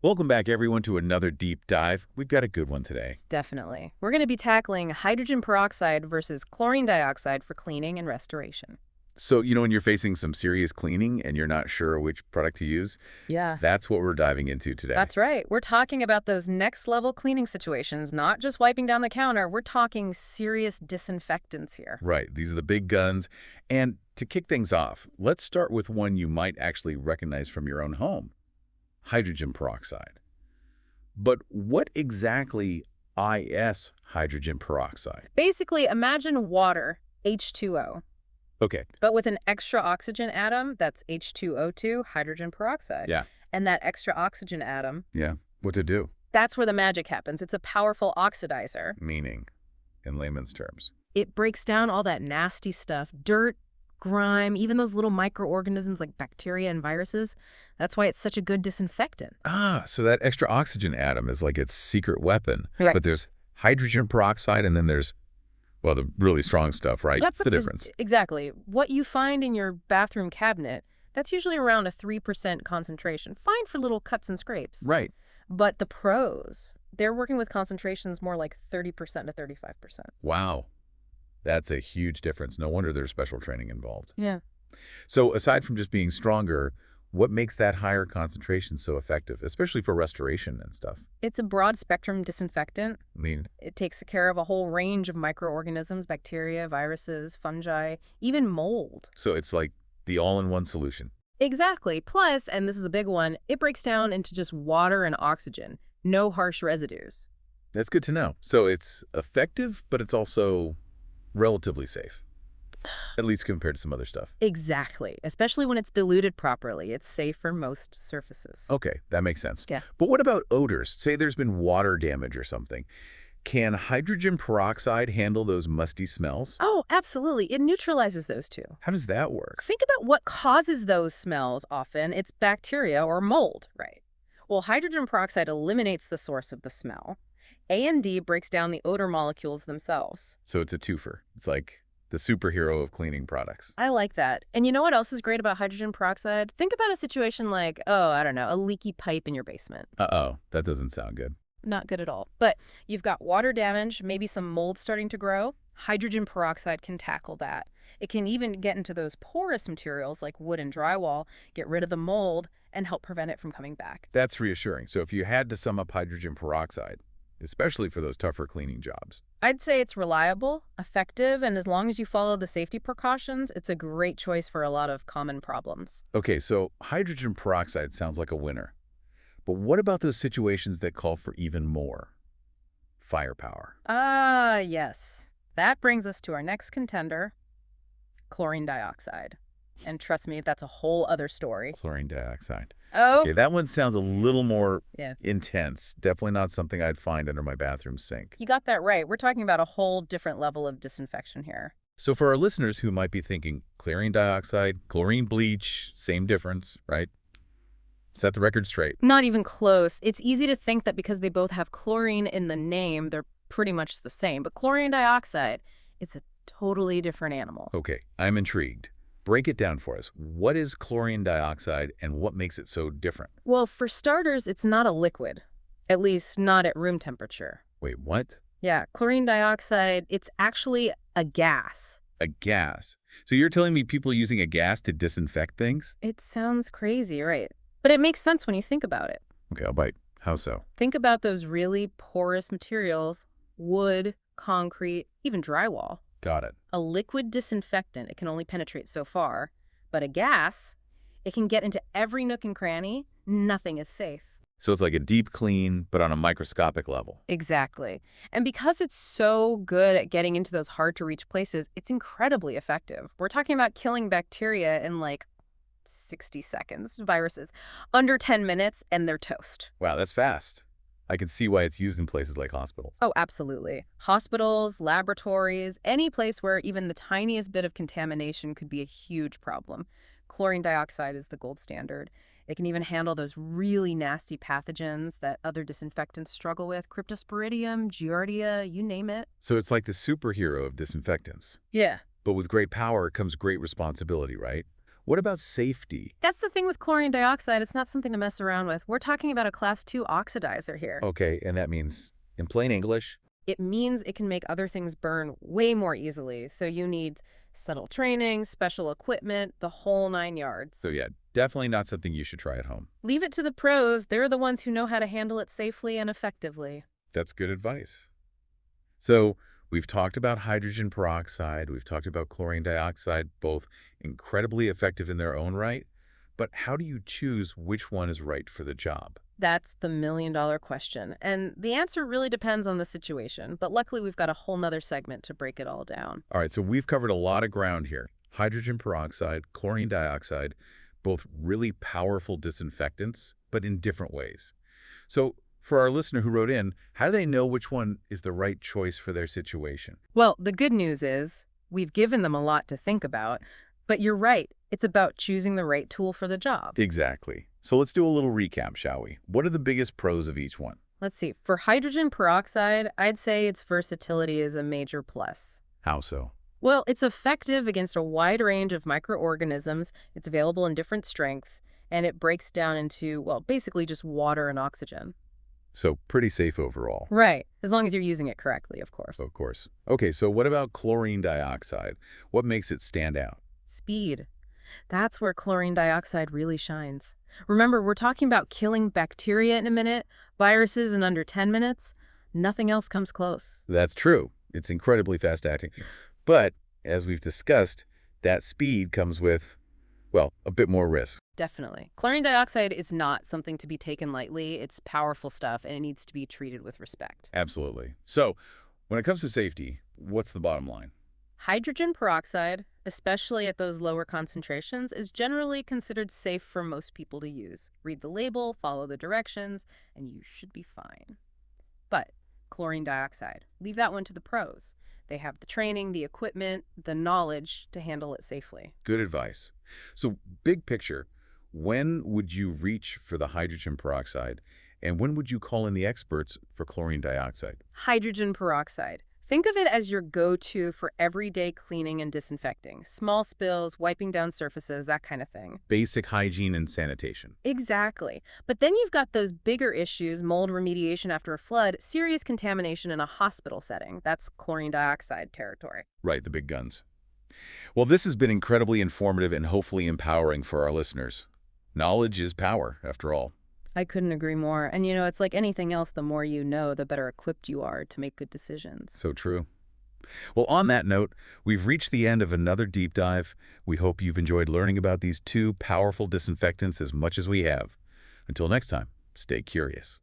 Welcome back, everyone, to another deep dive. We've got a good one today. Definitely. We're going to be tackling hydrogen peroxide versus chlorine dioxide for cleaning and restoration. So, when you're facing some serious cleaning and you're not sure which product to use, Yeah, that's what we're diving into today. that's right. We're talking about those next level cleaning situations, not just wiping down the counter. We're talking serious disinfectants here. Right, these are the big guns. And to kick things off, let's start with one you might actually recognize from your own home, hydrogen peroxide. But what exactly is hydrogen peroxide? Basically, imagine water, H2O, Okay, but with an extra oxygen atom, that's H2O2, hydrogen peroxide. yeah, And that extra oxygen atom, yeah. What to do? that's where the magic happens. It's a powerful oxidizer. Meaning, in layman's terms. It breaks down all that nasty stuff, dirt, grime, even those little microorganisms like bacteria and viruses. That's why it's such a good disinfectant. Ah, so that extra oxygen atom is like its secret weapon. Right. But there's hydrogen peroxide and then there's, well, the really strong stuff, right? That's The difference. Exactly. What you find in your bathroom cabinet, that's usually around a 3% concentration. Fine for little cuts and scrapes. Right. But the pros, they're working with concentrations more like 30% to 35%. Wow. That's a huge difference. No wonder there's special training involved. Yeah. So aside from just being stronger, what makes that higher concentration so effective, especially for restoration and stuff? It's a broad spectrum disinfectant. I mean, It takes care of a whole range of microorganisms, bacteria, viruses, fungi, even mold. so it's like the all-in-one solution. Exactly. Plus, and this is a big one, it breaks down into just water and oxygen. No harsh residues. That's good to know. So it's effective, but it's also relatively safe, at least compared to some other stuff. Exactly. Especially when it's diluted properly. It's safe for most surfaces. Okay, that makes sense. Yeah. But what about odors? Say there's been water damage or something. Can hydrogen peroxide handle those musty smells? Oh, absolutely. It neutralizes those two. How does that work? Think about what causes those smells often. It's bacteria or mold, right? Well, hydrogen peroxide eliminates the source of the smell. A&D breaks down the odor molecules themselves. So it's a twofer. It's like the superhero of cleaning products. I like that. And you know what else is great about hydrogen peroxide? Think about a situation like, oh, I don't know, a leaky pipe in your basement. Uh-oh, that doesn't sound good. Not good at all. But you've got water damage, maybe some mold starting to grow. Hydrogen peroxide can tackle that. It can even get into those porous materials like wood and drywall, get rid of the mold, and help prevent it from coming back. That's reassuring. So if you had to sum up hydrogen peroxide, especially for those tougher cleaning jobs. I'd say it's reliable, effective, and as long as you follow the safety precautions, it's a great choice for a lot of common problems. Okay, so hydrogen peroxide sounds like a winner. But what about those situations that call for even more? Firepower. Ah, yes. That brings us to our next contender, chlorine dioxide. And trust me, that's a whole other story. Chlorine dioxide. Oh, Okay, that one sounds a little more yeah. intense. Definitely not something I'd find under my bathroom sink. You got that right. We're talking about a whole different level of disinfection here. So for our listeners who might be thinking chlorine dioxide, chlorine bleach, same difference, right? Set the record straight. Not even close. It's easy to think that because they both have chlorine in the name, they're pretty much the same. But chlorine dioxide, it's a totally different animal. Okay, I'm intrigued. Break it down for us. What is chlorine dioxide and what makes it so different? Well, for starters, it's not a liquid, at least not at room temperature. Wait, what? Yeah, chlorine dioxide, it's actually a gas. A gas. So you're telling me people using a gas to disinfect things? It sounds crazy, right? But it makes sense when you think about it. Okay, I'll bite. How so? Think about those really porous materials, wood, concrete, even drywall. Got it. A liquid disinfectant, it can only penetrate so far, but a gas, it can get into every nook and cranny. Nothing is safe. So it's like a deep clean, but on a microscopic level. Exactly. And because it's so good at getting into those hard-to-reach places, it's incredibly effective. We're talking about killing bacteria in like 60 seconds, viruses, under 10 minutes, and they're toast. Wow, that's fast. I can see why it's used in places like hospitals. Oh, absolutely. Hospitals, laboratories, any place where even the tiniest bit of contamination could be a huge problem. Chlorine dioxide is the gold standard. It can even handle those really nasty pathogens that other disinfectants struggle with, cryptosporidium, giardia, you name it. So it's like the superhero of disinfectants. Yeah. But with great power comes great responsibility, right? What about safety? That's the thing with chlorine dioxide. It's not something to mess around with. We're talking about a class 2 oxidizer here. Okay, and that means, in plain English? It means it can make other things burn way more easily. So you need subtle training, special equipment, the whole 9 yards. So yeah, definitely not something you should try at home. Leave it to the pros. They're the ones who know how to handle it safely and effectively. That's good advice. So we've talked about hydrogen peroxide, we've talked about chlorine dioxide, both incredibly effective in their own right, but how do you choose which one is right for the job? That's the million-dollar question. And the answer really depends on the situation. But luckily, we've got a whole nother segment to break it all down. All right, so we've covered a lot of ground here. Hydrogen peroxide, chlorine dioxide, both really powerful disinfectants, but in different ways. So for our listener who wrote in, how do they know which one is the right choice for their situation? Well, the good news is we've given them a lot to think about. But you're right. It's about choosing the right tool for the job. Exactly. So let's do a little recap, shall we? What are the biggest pros of each one? Let's see. For hydrogen peroxide, I'd say its versatility is a major plus. How so? Well, it's effective against a wide range of microorganisms. It's available in different strengths, and it breaks down into, well, basically just water and oxygen. So pretty safe overall. Right. As long as you're using it correctly, of course. Of course. Okay, so what about chlorine dioxide? What makes it stand out? Speed. That's where chlorine dioxide really shines. Remember, we're talking about killing bacteria in a minute, viruses in under 10 minutes. Nothing else comes close. That's true. It's incredibly fast-acting. But, as we've discussed, that speed comes with, well, a bit more risk. Definitely. Chlorine dioxide is not something to be taken lightly. It's powerful stuff, and it needs to be treated with respect. Absolutely. So, when it comes to safety, what's the bottom line? Hydrogen peroxide, especially at those lower concentrations, is generally considered safe for most people to use. Read the label, follow the directions, and you should be fine. But chlorine dioxide, leave that one to the pros. They have the training, the equipment, the knowledge to handle it safely. Good advice. So, big picture, when would you reach for the hydrogen peroxide, and when would you call in the experts for chlorine dioxide? Hydrogen peroxide. Think of it as your go-to for everyday cleaning and disinfecting. Small spills, wiping down surfaces, that kind of thing. Basic hygiene and sanitation. Exactly. But then you've got those bigger issues, mold remediation after a flood, serious contamination in a hospital setting. That's chlorine dioxide territory. Right, the big guns. Well, this has been incredibly informative and hopefully empowering for our listeners. Knowledge is power, after all. I couldn't agree more. And it's like anything else, the more you know, the better equipped you are to make good decisions. So true. Well, on that note, we've reached the end of another deep dive. We hope you've enjoyed learning about these two powerful disinfectants as much as we have. Until next time, stay curious.